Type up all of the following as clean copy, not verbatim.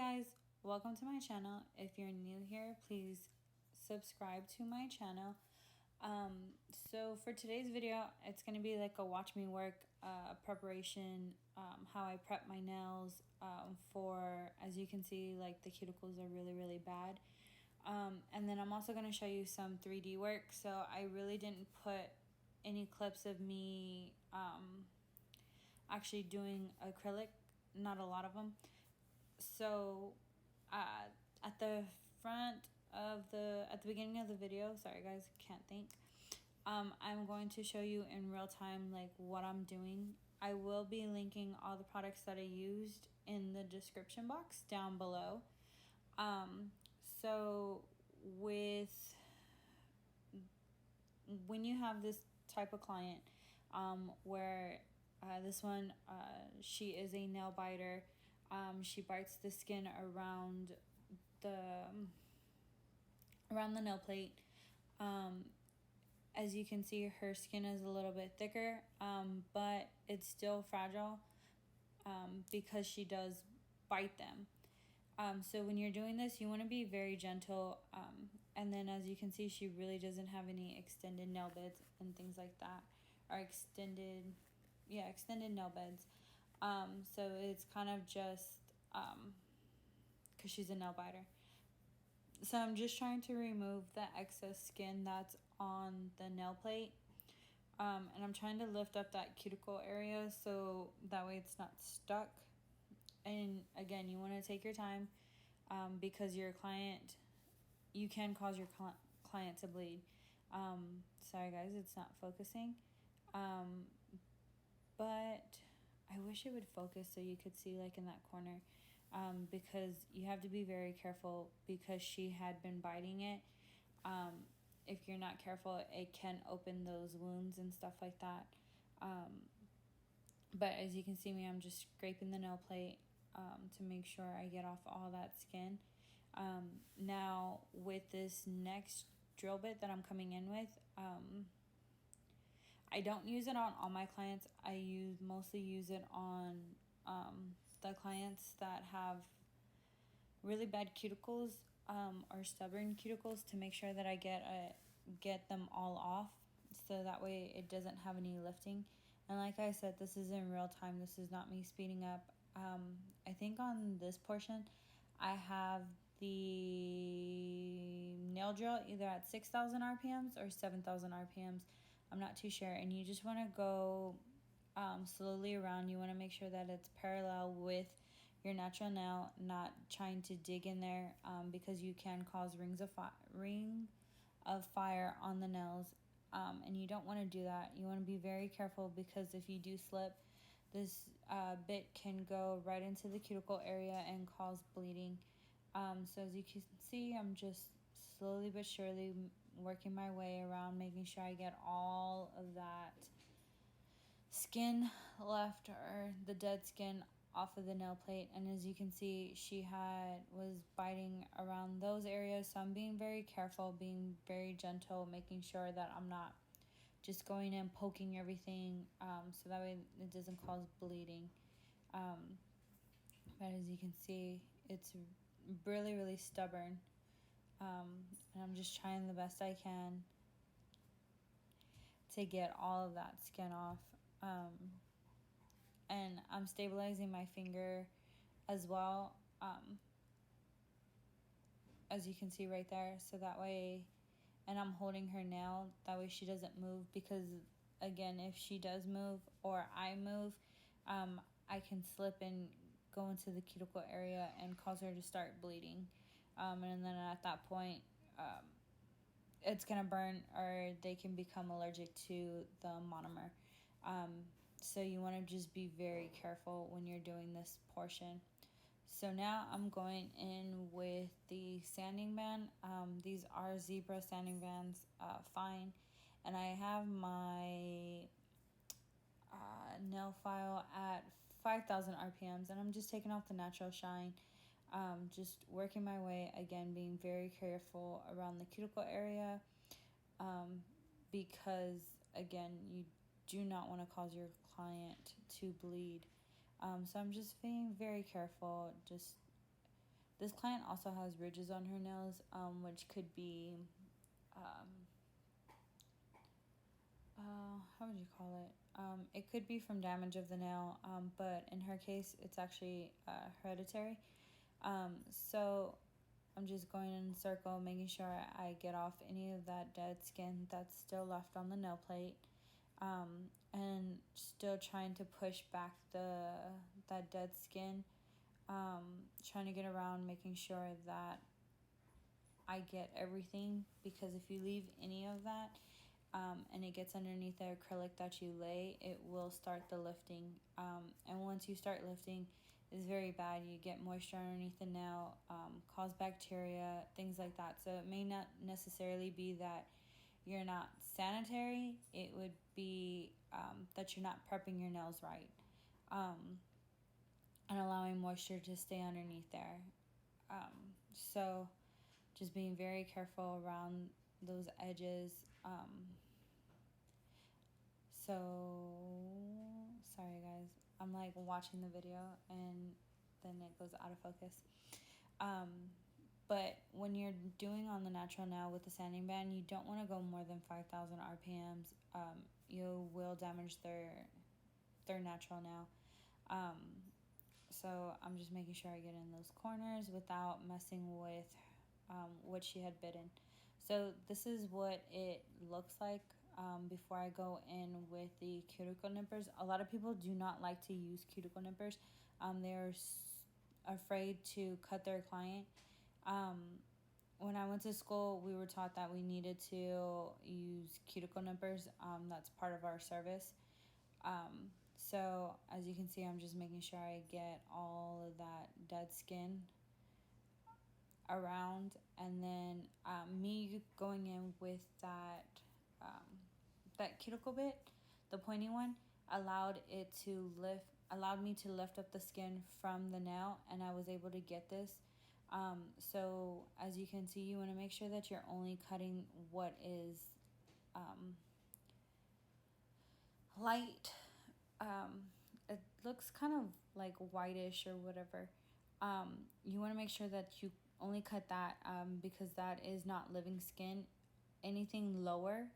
guys, welcome to my channel. If you're new here, please subscribe to my channel. So for today's video, it's going to be like a watch me work preparation, how I prep my nails for, as you can see, like the cuticles are really bad. And then I'm also going to show you some 3D work. So I really didn't put any clips of me actually doing acrylic, not a lot of them. So at the beginning of the video, sorry guys, can't think, I'm going to show you in real time like what I'm doing. I will be linking all the products that I used in the description box down below. So with when you have this type of client, where this one, she is a nail biter. She bites the skin around the nail plate. As you can see, her skin is a little bit thicker, but it's still fragile because she does bite them. So when you're doing this, you want to be very gentle. And then as you can see, she really doesn't have any extended nail beds and things like that, or extended nail beds. So it's kind of just because she's a nail biter. So I'm just trying to remove the excess skin that's on the nail plate. And I'm trying to lift up that cuticle area so that way it's not stuck. And again, you want to take your time because your client, you can cause your client to bleed. Sorry guys, it's not focusing. But I wish it would focus so you could see like in that corner. Because you have to be very careful because she had been biting it. If you're not careful, it can open those wounds and stuff like that. But as you can see me, I'm just scraping the nail plate to make sure I get off all that skin. Now with this next drill bit that I'm coming in with, I don't use it on all my clients. I mostly use it on the clients that have really bad cuticles or stubborn cuticles, to make sure that I get them all off, so that way it doesn't have any lifting. And like I said, this is in real time. This is not me speeding up. I think on this portion I have the nail drill either at 6,000 RPMs or 7,000 RPMs. I'm not too sure. And you just want to go slowly around. You want to make sure that it's parallel with your natural nail, not trying to dig in there, because you can cause ring of fire on the nails, and you don't want to do that. You want to be very careful, because if you do slip, this bit can go right into the cuticle area and cause bleeding. So as you can see, I'm just slowly but surely working my way around, making sure I get all of that skin left, or the dead skin, off of the nail plate. And as you can see, she was biting around those areas, so I'm being very careful, being very gentle, making sure that I'm not just going in poking everything, so that way it doesn't cause bleeding. But as you can see, it's really stubborn, and I'm just trying the best I can to get all of that skin off. And I'm stabilizing my finger as well, as you can see right there, so that way, and I'm holding her nail, that way she doesn't move, because again, if she does move or I move, I can slip and go into the cuticle area and cause her to start bleeding, and then at that point, it's gonna burn, or they can become allergic to the monomer. So you want to just be very careful when you're doing this portion. So now I'm going in with the sanding band. These are zebra sanding bands, fine. And I have my nail file at 5,000 RPMs, and I'm just taking off the natural shine. Just working my way, again, being very careful around the cuticle area, because again, you do not want to cause your client to bleed. So I'm just being very careful, just This client also has ridges on her nails, which could be, how would you call it? It could be from damage of the nail, but in her case, it's actually hereditary. So I'm just going in a circle, making sure I get off any of that dead skin that's still left on the nail plate, and still trying to push back that dead skin, trying to get around, making sure that I get everything, because if you leave any of that, and it gets underneath the acrylic that you lay, it will start the lifting. And once you start lifting, it's very bad. You get moisture underneath the nail, cause bacteria, things like that. So it may not necessarily be that you're not sanitary. It would be that you're not prepping your nails right, and allowing moisture to stay underneath there. So just being very careful around those edges. So, sorry guys, I'm like watching the video and then it goes out of focus. But when you're doing on the natural nail with the sanding band, you don't want to go more than 5,000 RPMs. You will damage their natural nail. So I'm just making sure I get in those corners without messing with what she had bitten. So this is what it looks like before I go in with the cuticle nippers. A lot of people do not like to use cuticle nippers. They're afraid to cut their client. When I went to school, we were taught that we needed to use cuticle nippers. That's part of our service. So as you can see, I'm just making sure I get all of that dead skin around, and then me going in with that cuticle bit, the pointy one, allowed me to lift up the skin from the nail, and I was able to get this. So as you can see, you want to make sure that you're only cutting what is light. It looks kind of like whitish or whatever. You want to make sure that you only cut that, because that is not living skin. Anything lower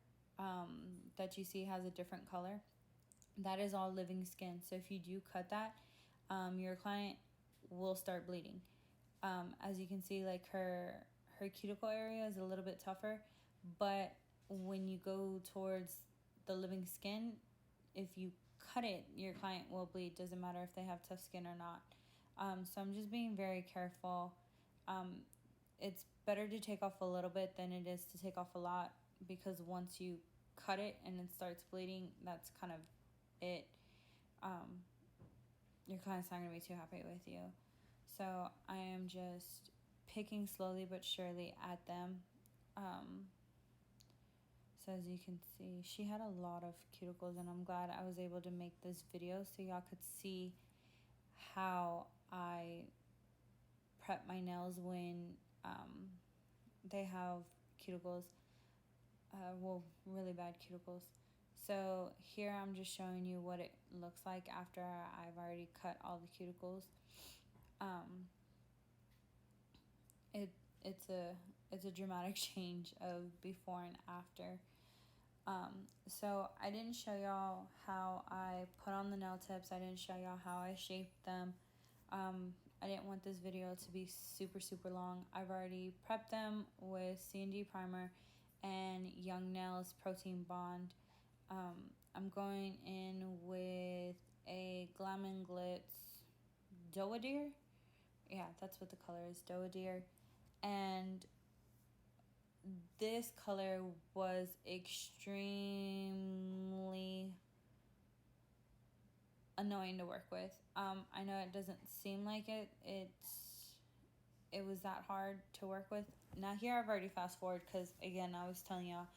that you see has a different color, that is all living skin. So if you do cut that, your client will start bleeding. As you can see, like her cuticle area is a little bit tougher, but when you go towards the living skin, if you cut it, your client will bleed. Doesn't matter if they have tough skin or not. So I'm just being very careful. It's better to take off a little bit than it is to take off a lot, because once you cut it and it starts bleeding, that's kind of it. Your client's not going to be too happy with you. So I am just picking slowly but surely at them. So as you can see, she had a lot of cuticles, and I'm glad I was able to make this video so y'all could see how I prep my nails when they have cuticles, really bad cuticles. So here I'm just showing you what it looks like after I've already cut all the cuticles. It's a dramatic change of before and after. So I didn't show y'all how I put on the nail tips. I didn't show y'all how I shaped them. I didn't want this video to be super long. I've already prepped them with C&D primer and Young Nails Protein Bond. I'm going in with a Glam and Glitz Doe Deer. Yeah, that's what the color is, Doe Deer. And this color was extremely annoying to work with. I know it doesn't seem like it. It was that hard to work with. Now here I've already fast forward, because again, I was telling y'all,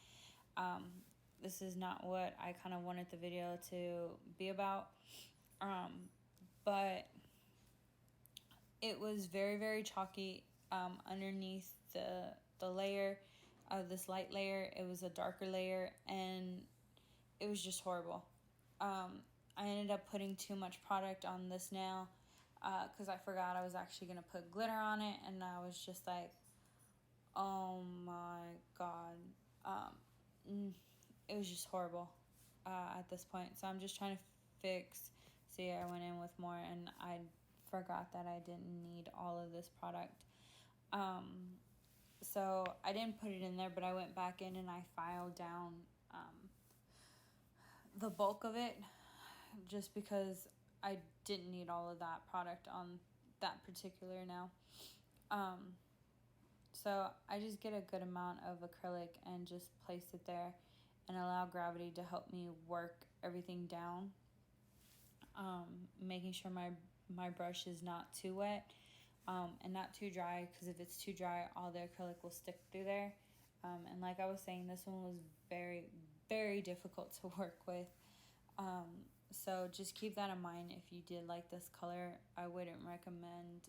this is not what I kind of wanted the video to be about. But it was very chalky underneath the layer of this light layer. It was a darker layer, and it was just horrible. I ended up putting too much product on this nail. because I forgot I was actually going to put glitter on it, and I was just like, oh my god. It was just horrible at this point. So I'm just trying to fix. See, I went in with more, and I forgot that I didn't need all of this product. So I didn't put it in there, but I went back in and I filed down the bulk of it, just because I didn't need all of that product on that particular nail. So I just get a good amount of acrylic and just place it there and allow gravity to help me work everything down. Making sure my brush is not too wet and not too dry, because if it's too dry, all the acrylic will stick through there. And like I was saying, this one was very, very difficult to work with. So just keep that in mind. If you did like this color, I wouldn't recommend.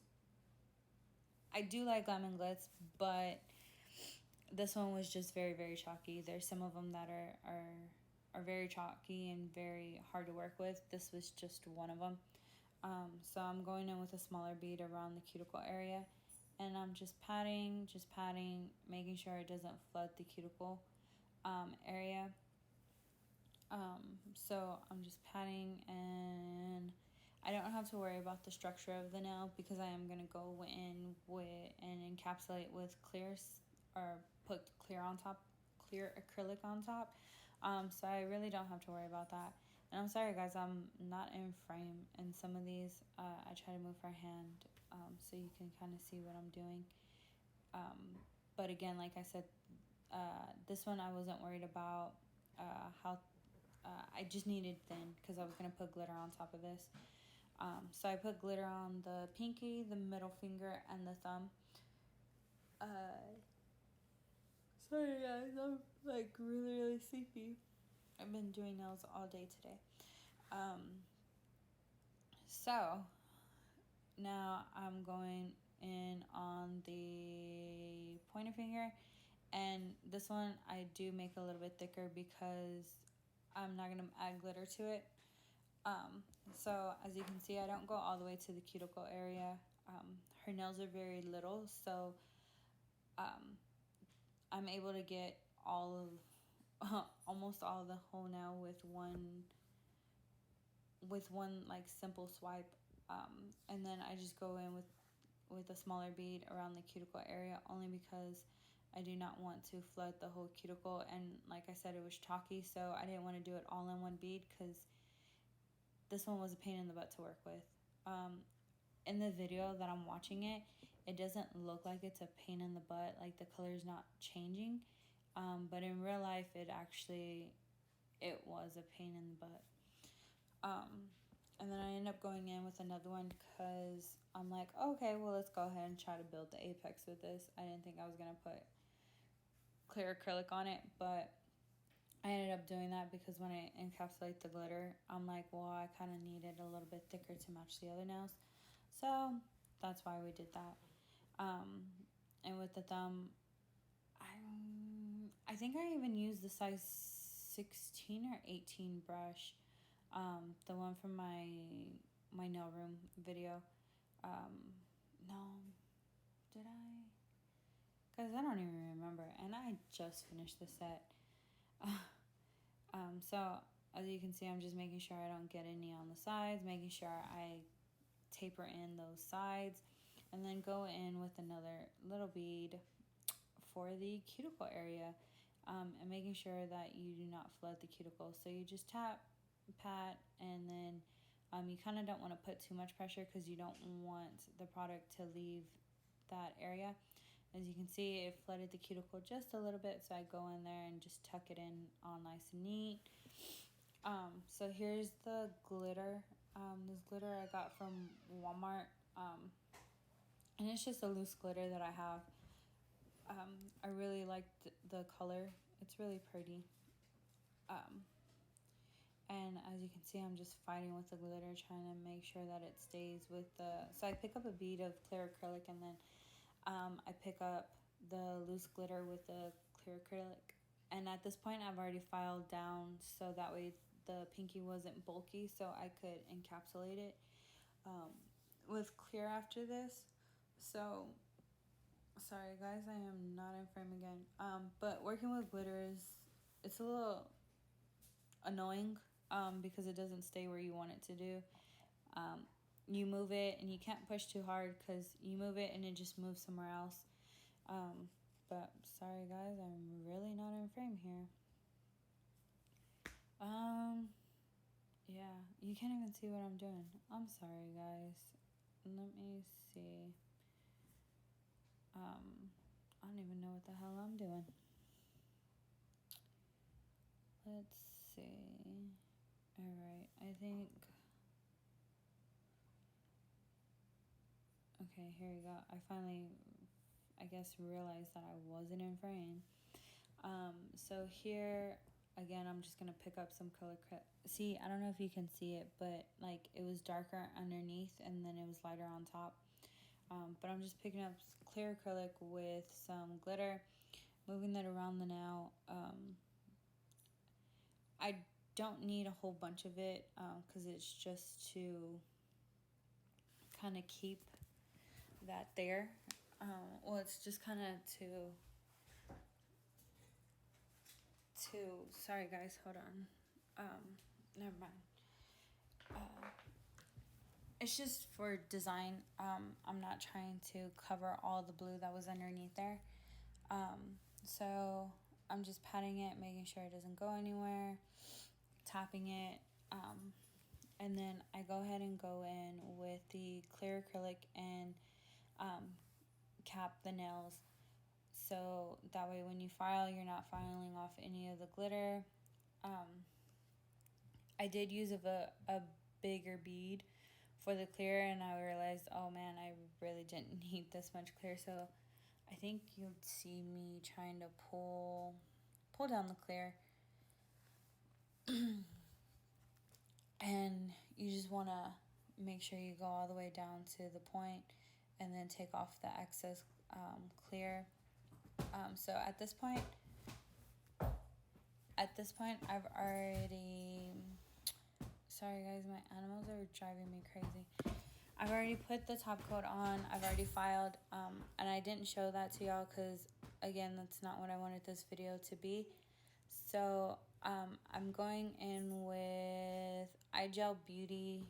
I do like Glam and Glitz, but this one was just very, very chalky. There's some of them that are very chalky and very hard to work with. This was just one of them. So I'm going in with a smaller bead around the cuticle area, and I'm just patting, making sure it doesn't flood the cuticle area. So I'm just patting, and I don't have to worry about the structure of the nail, because I am going to go in with and encapsulate with clear, or put clear on top, clear acrylic on top. So I really don't have to worry about that. And I'm sorry guys, I'm not in frame in some of these. I try to move her hand so you can kind of see what I'm doing. But again, like I said, this one I wasn't worried about how I just needed thin, because I was going to put glitter on top of this. So I put glitter on the pinky, the middle finger, and the thumb. Sorry guys, I'm like really, really sleepy. I've been doing nails all day today. So now I'm going in on the pointer finger, and this one I do make a little bit thicker because I'm not going to add glitter to it. So as you can see, I don't go all the way to the cuticle area. Her nails are very little, so I'm able to get all of almost all of the whole nail with one like simple swipe. And then I just go in with a smaller bead around the cuticle area, only because I do not want to flood the whole cuticle. And like I said, it was chalky, so I didn't want to do it all in one bead, because this one was a pain in the butt to work with. In the video that I'm watching it doesn't look like it's a pain in the butt, like the color's not changing. But in real life, it was a pain in the butt. And then I end up going in with another one, because I'm like, okay, well, let's go ahead and try to build the apex with this. I didn't think I was going to put clear acrylic on it, but I ended up doing that, because when I encapsulate the glitter, I'm like, well, I kind of need it a little bit thicker to match the other nails. So that's why we did that. And with the thumb, I think I even used the size 16 or 18 brush, the one from my nail room video. No, did I? Because I don't even remember, and I just finished the set. So as you can see, I'm just making sure I don't get any on the sides, making sure I taper in those sides, and then go in with another little bead for the cuticle area, and making sure that you do not flood the cuticle. So you just tap, pat, and then you kind of don't want to put too much pressure, because you don't want the product to leave that area. As you can see, it flooded the cuticle just a little bit, so I go in there and just tuck it in all nice and neat. So here's the glitter. This glitter I got from Walmart, and it's just a loose glitter that I have. I really like the color. It's really pretty. And as you can see, I'm just fighting with the glitter, trying to make sure that it stays with the... So I pick up a bead of clear acrylic, and then I pick up the loose glitter with the clear acrylic. And at this point, I've already filed down, so that way the pinky wasn't bulky, so I could encapsulate it with clear after this. So, sorry guys, I am not in frame again. But working with glitter it's a little annoying because it doesn't stay where you want it to do. You move it and you can't push too hard because you move it and it just moves somewhere else. But sorry guys, I'm really not in frame here. Yeah, you can't even see what I'm doing. I'm sorry guys. Let me see. I don't even know what the hell I'm doing. Let's see. Alright, I think... Okay, here we go. I finally, I guess, realized that I wasn't in frame. So here, again, I'm just going to pick up some color. See, I don't know if you can see it, but, like, it was darker underneath and then it was lighter on top. But I'm just picking up clear acrylic with some glitter, moving that around the nail. I don't need a whole bunch of it because it's just to kind of keep that there. Well, it's just kind of to sorry guys, hold on. Never mind. It's just for design. I'm not trying to cover all the blue that was underneath there. So I'm just patting it, making sure it doesn't go anywhere, tapping it, and then I go ahead and go in with the clear acrylic and cap the nails. So that way when you file, you're not filing off any of the glitter. I did use a bigger bead for the clear, and I realized, oh man, I really didn't need this much clear. So I think you'd see me trying to pull down the clear. And you just want to make sure you go all the way down to the point and then take off the excess clear. So at this point, I've already... Sorry guys, my animals are driving me crazy. I've already put the top coat on. I've already filed. And I didn't show that to y'all because, again, that's not what I wanted this video to be. So I'm going in with Igel Beauty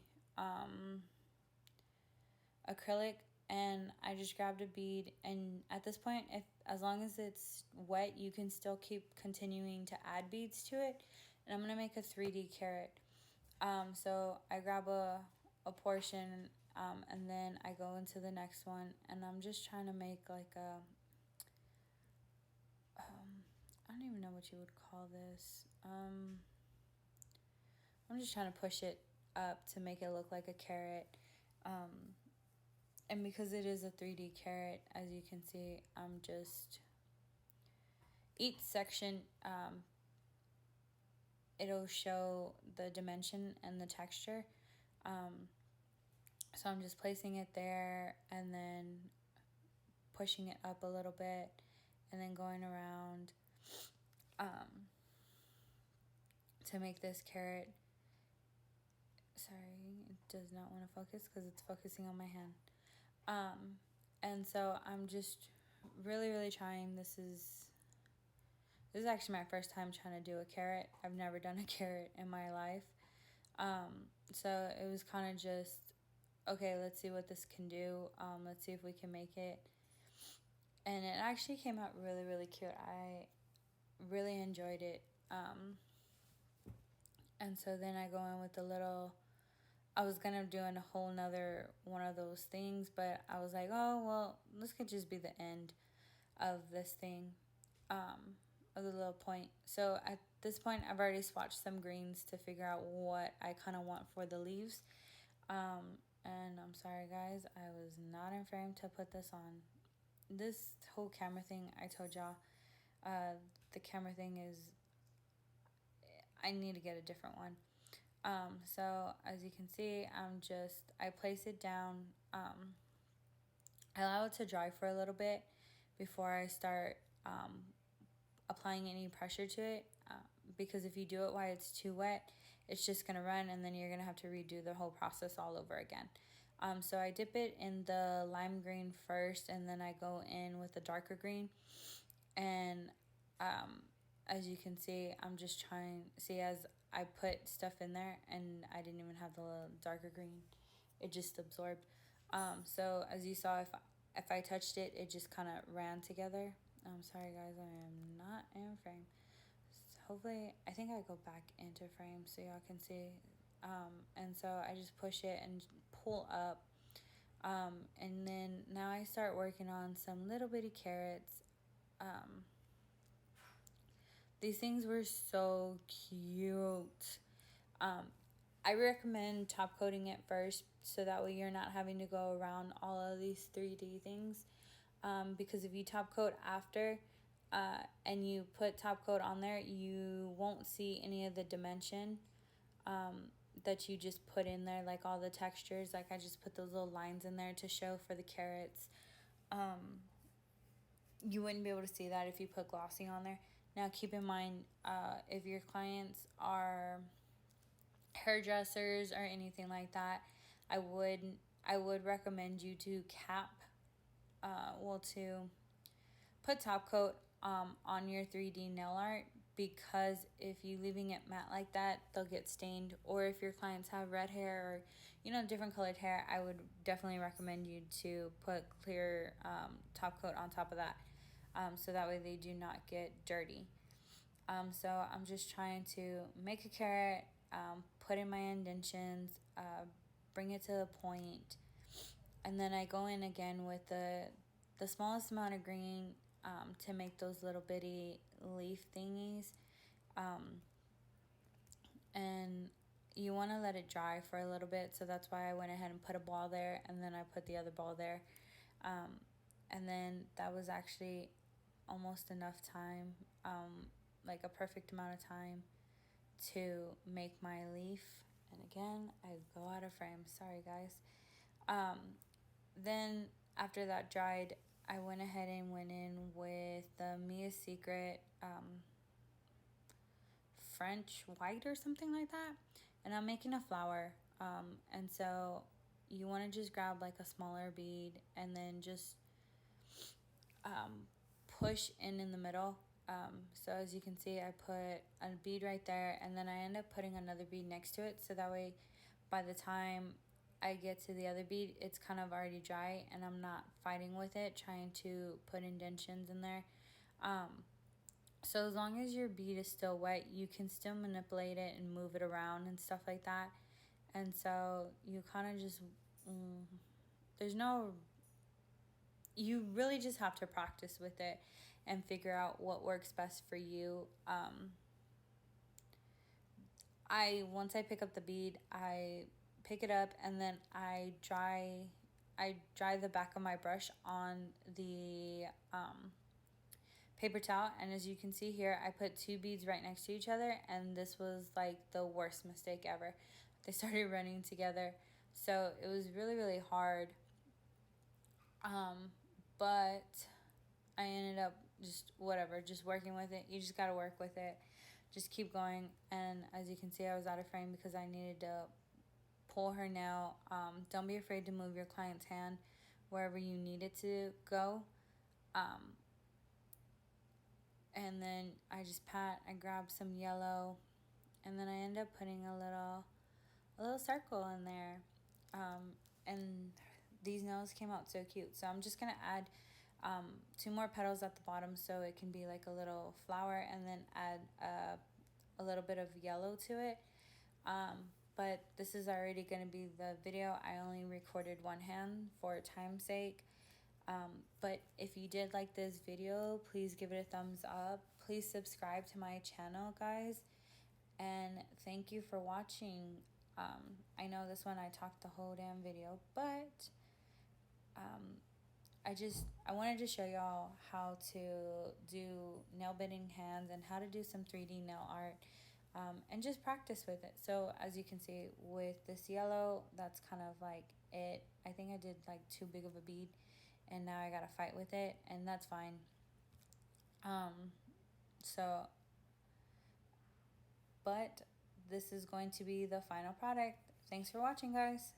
acrylic, and I just grabbed a bead, and at this point, as long as it's wet, you can still keep continuing to add beads to it. And I'm gonna make a 3D carrot. So I grab a portion, and then I go into the next one, and I'm just trying to make like a I don't even know what you would call this. I'm just trying to push it up to make it look like a carrot. And because it is a 3D carrot, as you can see, I'm just... Each section, it'll show the dimension and the texture. So I'm just placing it there and then pushing it up a little bit and then going around to make this carrot. Sorry, it does not want to focus because it's focusing on my hand. And so I'm just really trying. This is actually my first time trying to do a carrot. I've never done a carrot in my life. So it was kind of just, okay, let's see what this can do. Let's see if we can make it. And it actually came out really cute. I really enjoyed it. And so then I go in with the little... I was going to do a whole nother one of those things, but I was like, oh, well, this could just be the end of this thing, of the little point. So at this point, I've already swatched some greens to figure out what I kind of want for the leaves. And I'm sorry, guys, I was not in frame to put this on. This whole camera thing, I told y'all, the camera thing is... I need to get a different one. So as you can see, I place it down. I allow it to dry for a little bit before I start applying any pressure to it, because if you do it while it's too wet, it's just gonna run and then you're gonna have to redo the whole process all over again. So I dip it in the lime green first, and then I go in with the darker green. And as you can see, I'm just trying, see, as I put stuff in there and I didn't even have the darker green, it just absorbed. So as you saw, if I touched it, it just kind of ran together. I'm sorry guys, I am not in frame. So hopefully, I think I go back into frame so y'all can see. And so I just push it and pull up. And then now I start working on some little bitty carrots. These things were so cute. Um, I recommend top coating it first so that way you're not having to go around all of these 3D things. Because if you top coat after and you put top coat on there, you won't see any of the dimension that you just put in there, like all the textures. Like I just put those little lines in there to show for the carrots. You wouldn't be able to see that if you put glossy on there. Now keep in mind, if your clients are hairdressers or anything like that, I would recommend you to to put top coat on your 3D nail art, because if you leaving it matte like that, they'll get stained. Or if your clients have red hair or different colored hair, I would definitely recommend you to put clear top coat on top of that, so that way they do not get dirty. So I'm just trying to make a carrot, put in my indentions, bring it to the point, and then I go in again with the smallest amount of green to make those little bitty leaf thingies. And you want to let it dry for a little bit, so that's why I went ahead and put a ball there, and then I put the other ball there. And then that was actually almost enough time, like a perfect amount of time to make my leaf. And again, I go out of frame, sorry guys. Then after that dried, I went ahead and went in with the Mia's Secret French white or something like that, and I'm making a flower. And so you want to just grab like a smaller bead and then just push in the middle. So as you can see, I put a bead right there, and then I end up putting another bead next to it, so that way by the time I get to the other bead, it's kind of already dry and I'm not fighting with it trying to put indentions in there. So as long as your bead is still wet, you can still manipulate it and move it around and stuff like that. And so you kind of just you really just have to practice with it and figure out what works best for you. Once I pick up the bead, I pick it up and then I dry the back of my brush on the paper towel. And as you can see here, I put two beads right next to each other, and this was like the worst mistake ever. They started running together, so it was really, really hard. But I ended up just working with it. You just gotta work with it. Just keep going. And as you can see, I was out of frame because I needed to pull her nail. Don't be afraid to move your client's hand wherever you need it to go. And then I just I grab some yellow, and then I end up putting a little circle in there. And these nails came out so cute. So I'm just gonna add two more petals at the bottom so it can be like a little flower, and then add a little bit of yellow to it. But this is already going to be the video. I only recorded one hand for time's sake. But if you did like this video, please give it a thumbs up. Please subscribe to my channel, guys. And thank you for watching. I know this one I talked the whole damn video, but I wanted to show y'all how to do nail bitting hands and how to do some 3D nail art, and just practice with it. So as you can see with this yellow, that's kind of like it. I think I did like too big of a bead, and now I gotta fight with it, and that's fine. But this is going to be the final product. Thanks for watching, guys.